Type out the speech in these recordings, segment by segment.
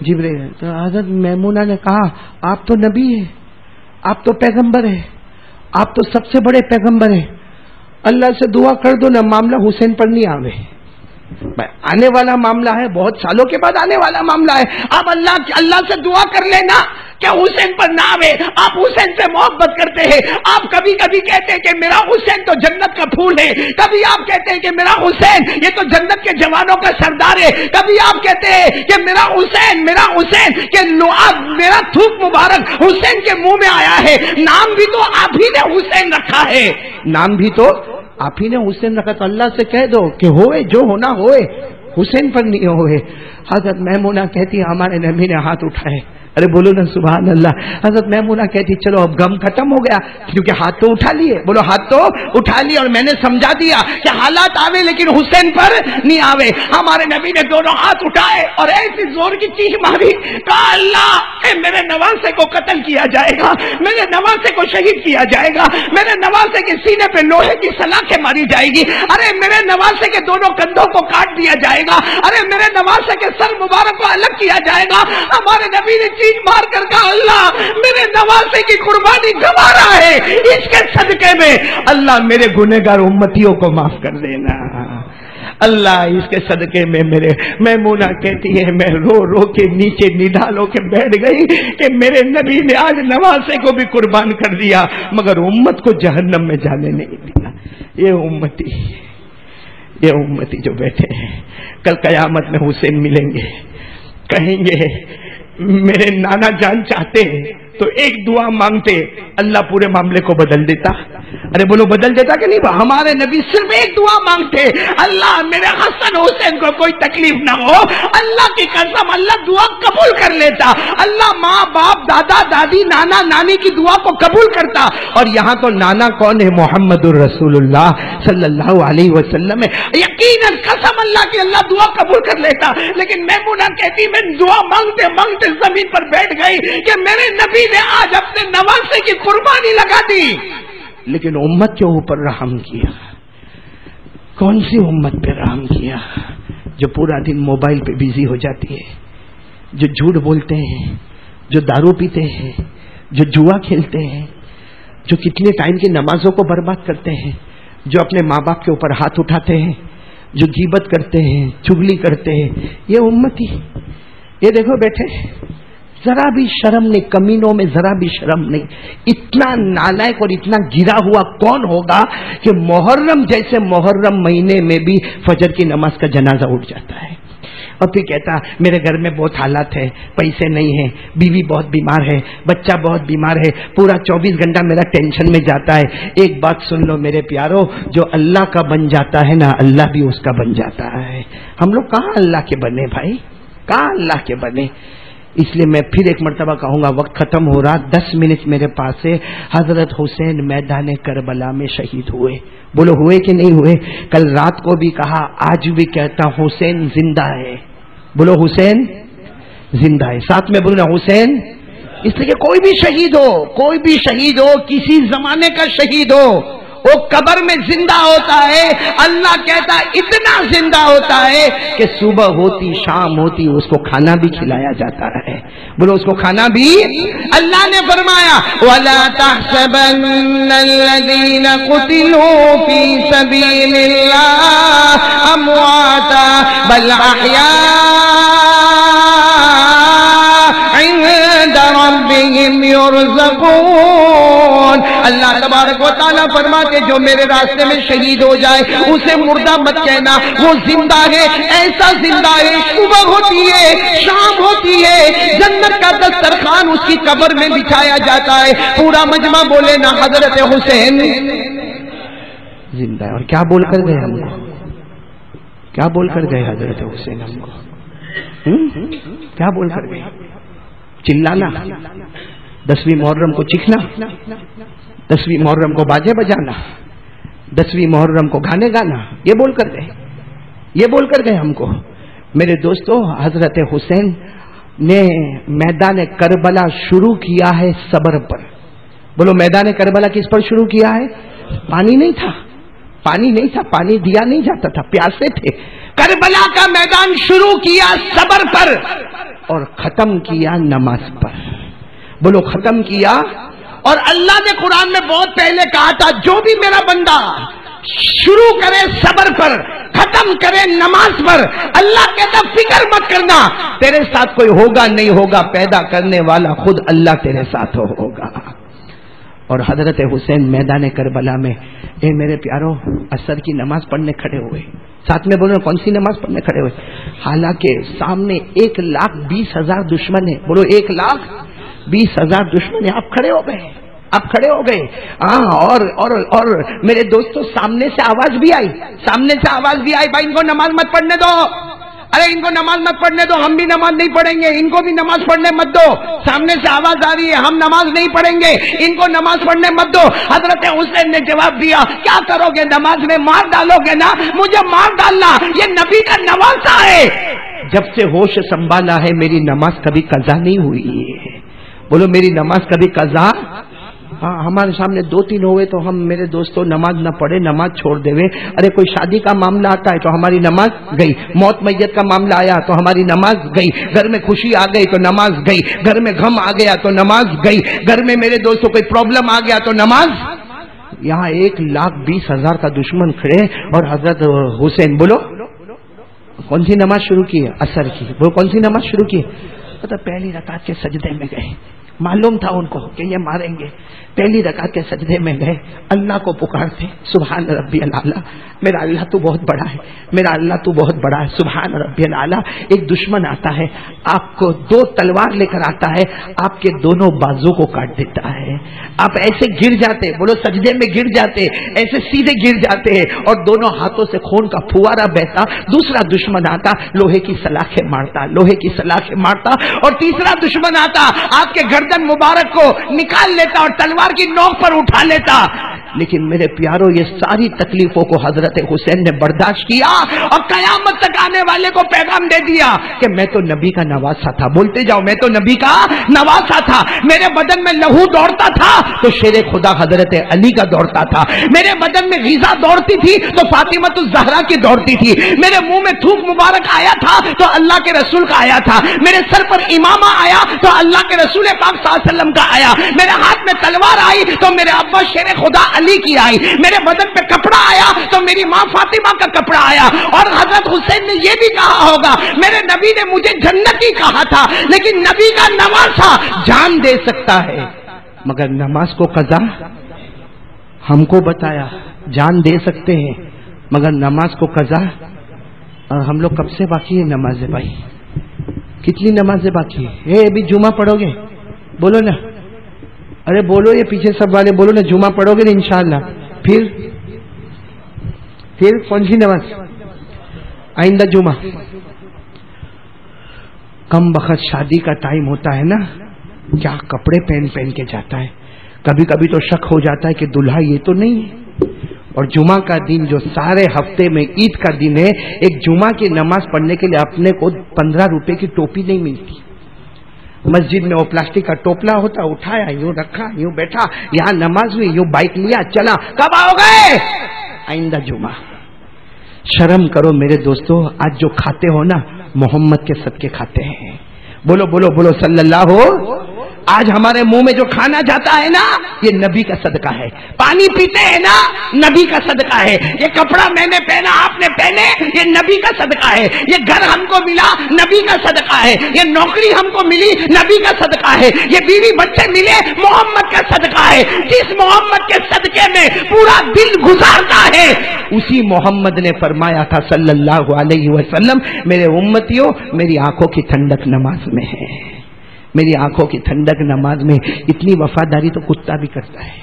جبریل تو حضرت میمونہ نے کہا آپ تو نبی ہیں، آپ تو پیغمبر ہیں، آپ تو سب سے بڑے پیغمبر ہیں، اللہ سے دعا کر دو نا معاملہ حسین پر نہیں آوے. آنے والا معاملہ ہے، بہت سالوں کے بعد آنے والا معاملہ ہے. آپ اللہ سے دعا کر لینا کہ حسین پر نہ آوے. آپ حسین سے محبت کرتے ہیں. آپ کبھی کبھی کہتے ہیں کہ میرا حسین تو جنت کا پھول ہے، کبھی آپ کہتے ہیں کہ میرا حسین یہ تو جنت کے جوانوں کا سردار ہے، کبھی آپ کہتے ہیں کہ میرا حسین کہ میرا تھوک مبارک حسین کے منہ میں آیا ہے. نام بھی تو آپ ہی نے حسین رکھا ہے، نام بھی تو آپ ہی نے حسین رکھا. تو اللہ سے کہہ دو کہ ہوئے جو ہونا ہوئے، حسین پر نہیں ہوئے. حضرت میمونہ کہتی ہمارے نبی نے ہاتھ اٹھائے. ارے بولو نا سبحان اللہ. حضرت میمونہ کہتی چلو اب غم ختم ہو گیا کیونکہ ہاتھ تو اٹھا لیے. بولو ہاتھ تو اٹھا لیے اور میں نے سمجھا دیا کہ حالات آوے لیکن حسین پر نہیں آوے. ہمارے نبی نے دونوں ہاتھ اٹھائے اور ایسی زور کی چیخ ماری، کہا اللہ اے میرے نواسے کو قتل کیا جائے گا، میرے نواسے کو شہید کیا جائے گا، میرے نواسے کے سینے پہ لوہے کی سلاخیں ماری جائے گی، ارے میرے نواسے کے دونوں کندھوں کو کاٹ دیا جائے گا، ارے میرے نواسے کے سر مبارک کو الگ کیا جائے گا. ہمارے نبی نے چیخ مار کر کہا اللہ میرے نواسے کی قربانی گوارا ہے، اس کے صدقے میں اللہ میرے گنہگار امتیوں کو معاف کر دینا. اللہ اس کے صدقے میں میرے میمونہ کہتی ہے میں رو رو کے نیچے نڈالوں کے بیٹھ گئی کہ میرے نبی نے آج نواسے کو بھی قربان کر دیا مگر امت کو جہنم میں جانے نہیں دیا. یہ امتی جو بیٹھے ہیں کل قیامت میں حسین ملیں گے، کہیں گے میرے نانا جان چاہتے تو ایک دعا مانگتے اللہ پورے معاملے کو بدل دیتا. ارے بولو بدل دیتا کہ نہیں؟ ہمارے نبی صرف ایک دعا مانگتے اللہ میرے حسن حسین کو کوئی تکلیف نہ ہو. اللہ کی قسم اللہ دعا قبول کر لیتا. اللہ ماں باپ دادا دادی نانا نانی کی دعا کو قبول کرتا. اور یہاں تو نانا کون ہے؟ محمد الرسول اللہ صلی اللہ علیہ وسلم ہے. یقیناً قسم اللہ کی اللہ دعا قبول کر لیتا. لیکن میمونہ کہتی میں دعا مانگتے مانگتے زمین پر بیٹھ گئی کہ میرے نبی نے آج اپنے نواسے کی قربانی لگا دی لیکن امت کے اوپر رحم کیا. کون سی امت پہ رحم کیا؟ جو پورا دن موبائل پہ بزی ہو جاتی ہے، جو جھوٹ بولتے ہیں، جو دارو پیتے ہیں، جو جوا کھیلتے ہیں، جو کتنے ٹائم کی نمازوں کو برباد کرتے ہیں، جو اپنے ماں باپ کے اوپر ہاتھ اٹھاتے ہیں، جو غیبت کرتے ہیں، چغلی کرتے ہیں. یہ امتی یہ دیکھو بیٹھے ذرا بھی شرم نہیں، کمینوں میں ذرا بھی شرم نہیں. اتنا نالائق اور اتنا گرا ہوا کون ہوگا کہ محرم جیسے محرم مہینے میں بھی فجر کی نماز کا جنازہ اٹھ جاتا ہے اور پھر کہتا میرے گھر میں بہت حالات ہے، پیسے نہیں ہیں، بیوی بہت بیمار ہے، بچہ بہت بیمار ہے، پورا 24 گھنٹہ میرا ٹینشن میں جاتا ہے. ایک بات سن لو میرے پیارو، جو اللہ کا بن جاتا ہے نا اللہ بھی اس کا بن جاتا ہے. ہم لوگ کہاں اللہ کے بنے بھائی، کہاں اللہ کے بنے. اس لیے میں پھر ایک مرتبہ کہوں گا، وقت ختم ہو رہا، 10 منٹ میرے پاس ہے. حضرت حسین میدان کربلا میں شہید ہوئے. بولو ہوئے کہ نہیں ہوئے؟ کل رات کو بھی کہا، آج بھی کہتا حسین زندہ ہے. بولو حسین زندہ ہے. ساتھ میں بولنا حسین. اس لیے کہ کوئی بھی شہید ہو، کوئی بھی شہید ہو، کسی زمانے کا شہید ہو، وہ قبر میں زندہ ہوتا ہے. اللہ کہتا اتنا زندہ ہوتا ہے کہ صبح ہوتی شام ہوتی اس کو کھانا بھی کھلایا جاتا ہے. بولو اس کو کھانا بھی. اللہ نے فرمایا وَلَا تَحْسَبَنَّ الَّذِينَ قُتِلُوا فِي سَبِيلِ اللَّهِ أَمْوَاتًا بَلْ أَحْيَاءٌ عِندَ رَبِّهِمْ يُرْزَقُونَ. اللہ تبارک و تعالیٰ فرماتے جو میرے راستے میں شہید ہو جائے اسے مردہ مت کہنا، وہ زندہ ہے. ایسا زندہ ہے، صبح ہوتی ہے شام ہوتی ہے، جنت کا دسترخوان اس کی قبر میں بچھایا جاتا ہے. پورا مجمع بولے نا حضرت حسین زندہ ہے. اور کیا بول کر گئے ہم کو؟ کیا بول کر گئے حضرت حسین ہم کو؟ کیا بول کر گئے؟ چلانا، 10ویں محرم کو چیخنا، 10ویں محرم کو باجے بجانا، 10ویں محرم کو گانے گانا، یہ بول کر گئے، یہ بول کر گئے ہم کو. میرے دوستو حضرت حسین نے میدان کربلا شروع کیا ہے صبر پر. بولو میدان کربلا کس پر شروع کیا ہے؟ پانی نہیں تھا، پانی نہیں تھا، پانی دیا نہیں جاتا تھا، پیاسے تھے. کربلا کا میدان شروع کیا صبر پر اور ختم کیا نماز پر. بولو ختم کیا. اور اللہ نے قرآن میں بہت پہلے کہا تھا جو بھی میرا بندہ شروع کرے صبر پر ختم کرے نماز پر, اللہ کہتا فکر مت کرنا, تیرے ساتھ کوئی ہوگا نہیں ہوگا, پیدا کرنے والا خود اللہ تیرے ساتھ ہوگا. اور حضرت حسین میدان کربلا میں اے میرے پیارو عصر کی نماز پڑھنے کھڑے ہوئے. ساتھ میں بولو کون سی نماز پڑھنے کھڑے ہوئے؟ حالانکہ سامنے 1,20,000 دشمن ہیں. بولو 1,20,000 دشمن ہیں. آپ کھڑے ہو گئے, آپ کھڑے ہو گئے. اور میرے دوستوں سامنے سے آواز بھی آئی, سامنے سے آواز بھی آئی, بھائی ان کو نماز مت پڑھنے دو, ارے ان کو نماز مت پڑھنے دو, ہم بھی نماز نہیں پڑھیں گے, ان کو بھی نماز پڑھنے مت دو. سامنے سے آواز آ رہی ہے ہم نماز نہیں پڑھیں گے, ان کو نماز پڑھنے مت دو. حضرت حسین نے جواب دیا کیا کرو گے, نماز میں مار ڈالو گے نا, مجھے مار ڈالنا, یہ نبی کا نواسہ ہے. جب سے ہوش سنبھالا ہے میری نماز کبھی قضا نہیں ہوئی ہے. بولو میری نماز کبھی قضا. ہاں ہمارے سامنے 2-3 ہوئے تو ہم میرے دوستوں نماز نہ پڑھے, نماز چھوڑ دے. ارے کوئی شادی کا معاملہ آتا ہے تو ہماری نماز گئی, موت میت کا معاملہ آیا تو ہماری نماز گئی, گھر میں خوشی آ گئی تو نماز گئی, گھر میں غم آ گیا تو نماز گئی, گھر میں میرے دوستوں کوئی پرابلم آ گیا تو نماز. یہاں 1,20,000 کا دشمن کھڑے اور حضرت حسین بولو کون سی نماز شروع کی ہے؟ عصر کی. وہ کون سی نماز شروع کی؟ تو پہلی رکعت کے سجدے میں گئے, معلوم تھا ان کو کہ یہ ماریں گے. پہلی رکعت کے سجدے میں گئے, اللہ کو پکارتے سبحان ربی الاعلیٰ, میرا اللہ تو بہت بڑا ہے, میرا اللہ تو بہت بڑا ہے, سبحان ربی الاعلیٰ. ایک دشمن آتا ہے, آپ کو 2 تلوار لے کر آتا ہے, آپ کے دونوں بازو کو کاٹ دیتا ہے, آپ ایسے گر جاتے, بولو سجدے میں گر جاتے, ایسے سیدھے گر جاتے ہیں اور دونوں ہاتھوں سے خون کا پھوارا بہتا. دوسرا دشمن آتا, لوہے کی سلاخیں مارتا, لوہے کی سلاخیں مارتا. اور تیسرا دشمن آتا, آپ کے گردن مبارک کو نکال لیتا اور تلوار کی نوک پر اٹھا لیتا. لیکن میرے پیاروں یہ ساری تکلیفوں کو حضرت حسین نے برداشت کیا اور قیامت تک آنے والے کو پیغام دے دیا کہ میں تو نبی کا نواسا تھا. بولتے جاؤ میں تو نبی کا نواسا تھا. میرے بدن میں لہو دوڑتا تھا تو شیر خدا حضرت علی کا دوڑتا تھا. میرے بدن میں غذا دوڑتی تھی تو فاطمۃ الزہرا کی دوڑتی تھی. میرے منہ میں تھوک مبارک آیا تھا تو اللہ کے رسول کا آیا تھا. میرے سر پر امامہ آیا تو اللہ کے رسول پاک صلی اللہ علیہ وسلم کا آیا. میرے ہاتھ میں تلوار آئی تو میرے ابا شیر خدا علی کی آئی. میرے بدن پہ کپڑا آیا تو میری ماں فاطمہ کا کپڑا آیا. اور حضرت حسین نے یہ بھی کہا ہوگا میرے نبی نے مجھے جنتی کہا تھا, لیکن نبی کا نواسا جان دے سکتا ہے مگر نماز کو قضا ہم کو بتایا. جان دے سکتے ہیں مگر نماز کو قضا. اور ہم لوگ کب سے باقی ہے نمازیں بھائی؟ کتنی نمازیں باقی ہے؟ ابھی جمعہ پڑھو گے؟ بولو نا, ارے بولو, یہ پیچھے سب والے بولو نا, جمعہ پڑھو گے نا انشاءاللہ. پھر کون سی نماز؟ آئندہ جمعہ. کم وقت شادی کا ٹائم ہوتا ہے نا, کیا کپڑے پہن کے جاتا ہے. کبھی کبھی تو شک ہو جاتا ہے کہ دلہا یہ تو نہیں ہے. اور جمعہ کا دن جو سارے ہفتے میں عید کا دن ہے, ایک جمعہ کی نماز پڑھنے کے لیے اپنے کو 15 روپے کی ٹوپی نہیں ملتی. مسجد میں وہ پلاسٹک کا ٹوپلا ہوتا, اٹھایا, یوں رکھا, یوں بیٹھا, یہاں نماز ہوئی, یوں بائک لیا, چلا. کب آؤ گے؟ آئندہ جمعہ. شرم کرو میرے دوستو, آج جو کھاتے ہو نا محمد کے صدقے کھاتے ہیں. بولو بولو بولو صلی اللہ ہو. آج ہمارے منہ میں جو کھانا جاتا ہے نا یہ نبی کا صدقہ ہے. پانی پیتے ہیں نا نبی کا صدقہ ہے. یہ کپڑا میں نے پہنا, آپ نے پہنے, یہ نبی کا صدقہ ہے. یہ گھر ہم کو ملا نبی کا صدقہ ہے. یہ نوکری ہم کو ملی نبی کا صدقہ ہے. یہ بیوی بچے ملے محمد کا صدقہ ہے. جس محمد کے صدقے میں پورا دل گزارتا ہے اسی محمد نے فرمایا تھا صلی اللہ علیہ وسلم, میرے امتیوں میری آنکھوں کی ٹھنڈک نماز میں ہے. میری آنکھوں کی ٹھنڈک نماز میں. اتنی وفاداری تو کتا بھی کرتا ہے,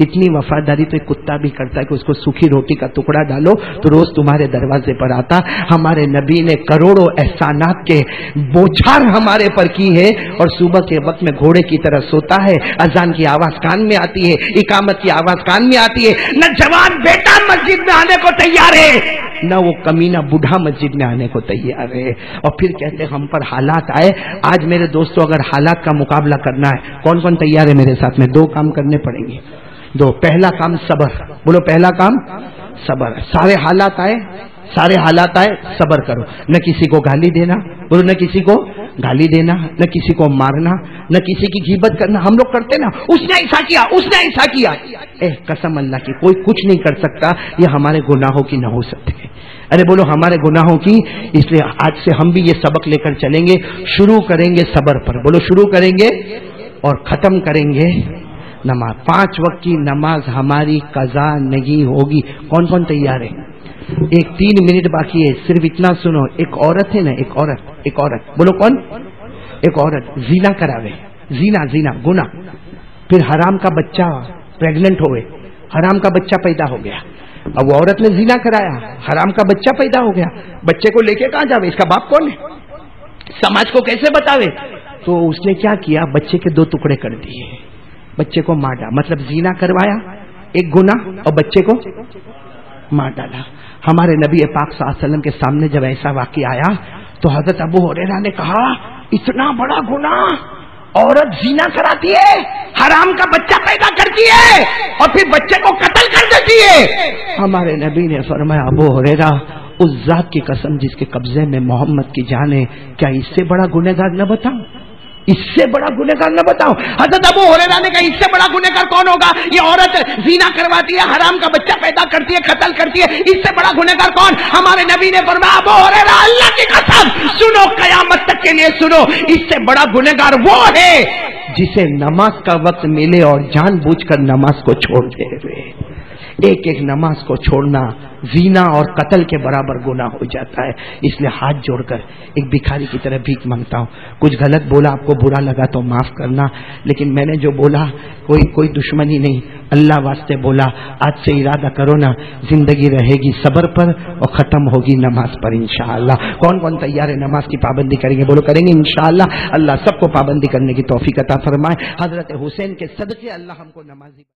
اتنی وفاداری تو ایک کتا بھی کرتا ہے کہ اس کو سوکھی روٹی کا ٹکڑا ڈالو تو روز تمہارے دروازے پر آتا. ہمارے نبی نے کروڑوں احسانات کے بوچھار ہمارے پر کی ہے, اور صبح کے وقت میں گھوڑے کی طرح سوتا ہے. اذان کی آواز کان میں آتی ہے, اقامت کی آواز کان میں آتی ہے. نہ جوان بیٹا مسجد میں آنے کو تیار ہے, نہ وہ کمینہ بوڑھا مسجد میں آنے کو تیار ہے. اور پھر کہتے ہم پر حالات آئے. آج میرے دوستوں اگر حالات کا مقابلہ کرنا ہے, کون کون تیار ہے میرے ساتھ میں؟ 2 کام کرنے پڑیں گے. 2. پہلا کام صبر. بولو پہلا کام صبر. سارے حالات آئے, سارے حالات آئے صبر کرو. نہ کسی کو گالی دینا، بولو نہ کسی کو گالی دینا، نہ کسی کو مارنا، نہ کسی کی غیبت کرنا. ہم لوگ کرتے نا، اس نے ایسا کیا، اس نے ایسا کیا. قسم اللہ کی کوئی کچھ نہیں کر سکتا، یہ ہمارے گناہوں کی نہ ہو سکتے. ارے بولو ہمارے گناہوں کی. اس لیے آج سے ہم بھی یہ سبق لے کر چلیں گے. شروع کریں گے صبر پر، بولو شروع کریں گے اور ختم کریں گے نماز. 5 وقت کی نماز ہماری قضا نہیں ہوگی. کون کون تیار ہے؟ ایک 3 منٹ باقی ہے، صرف اتنا سنو. ایک عورت ہے نا، ایک عورت بولو کون؟ ایک عورت زنا کراوے، زنا گناہ. پھر حرام کا بچہ پریگننٹ ہوئے، حرام کا بچہ پیدا ہو گیا. اب وہ عورت نے زنا کرایا، حرام کا بچہ پیدا ہو گیا. بچے کو لے کے کہاں جاوے؟ اس کا باپ کون ہے؟ سماج کو کیسے بتاوے؟ تو اس نے کیا کیا؟ بچے کے 2 ٹکڑے کر دیے، بچے کو مار ڈالا. مطلب زنا کروایا ایک گناہ اور بچے کو مار ڈالا. ہمارے نبی پاک صلی اللہ علیہ وسلم کے سامنے جب ایسا واقعہ آیا تو حضرت ابو ہریرہ نے کہا اتنا بڑا گناہ، عورت زنا کراتی ہے، حرام کا بچہ پیدا کرتی ہے اور پھر بچے کو قتل کر دیتی ہے. ہمارے نبی نے فرمایا ابو ہریرہ اس ذات کی قسم جس کے قبضے میں محمد کی جان ہے، کیا اس سے بڑا گنہگار نہ بتاؤں؟ اس سے بڑا گنہگار نہ بتاؤں؟ حضرت ابو ہریرہ نے کہا اس سے بڑا گنہگار کون ہوگا؟ یہ عورت زنا کرواتی ہے، حرام کا بچہ پیدا کرتی ہے، قتل کرتی ہے، اس سے بڑا گنہگار کون؟ ہمارے نبی نے فرمایا ابو ہریرہ اللہ کی قسم سنو، قیامت تک کے لیے سنو، اس سے بڑا گنہگار وہ ہے جسے نماز کا وقت ملے اور جان بوجھ کر نماز کو چھوڑ دے ہوئے. ایک نماز کو چھوڑنا زنا اور قتل کے برابر گناہ ہو جاتا ہے. اس لیے ہاتھ جوڑ کر ایک بھکاری کی طرح بھیک مانگتا ہوں. کچھ غلط بولا، آپ کو برا لگا تو معاف کرنا، لیکن میں نے جو بولا کوئی دشمنی نہیں، اللہ واسطے بولا. آج سے ارادہ کرو نا، زندگی رہے گی صبر پر اور ختم ہوگی نماز پر انشاءاللہ. کون کون تیار ہے نماز کی پابندی کریں گے؟ بولو کریں گے انشاءاللہ. اللہ سب کو پابندی کرنے کی توفیق عطا فرمائے. حضرت حسین کے صدقے اللہ ہم کو نمازی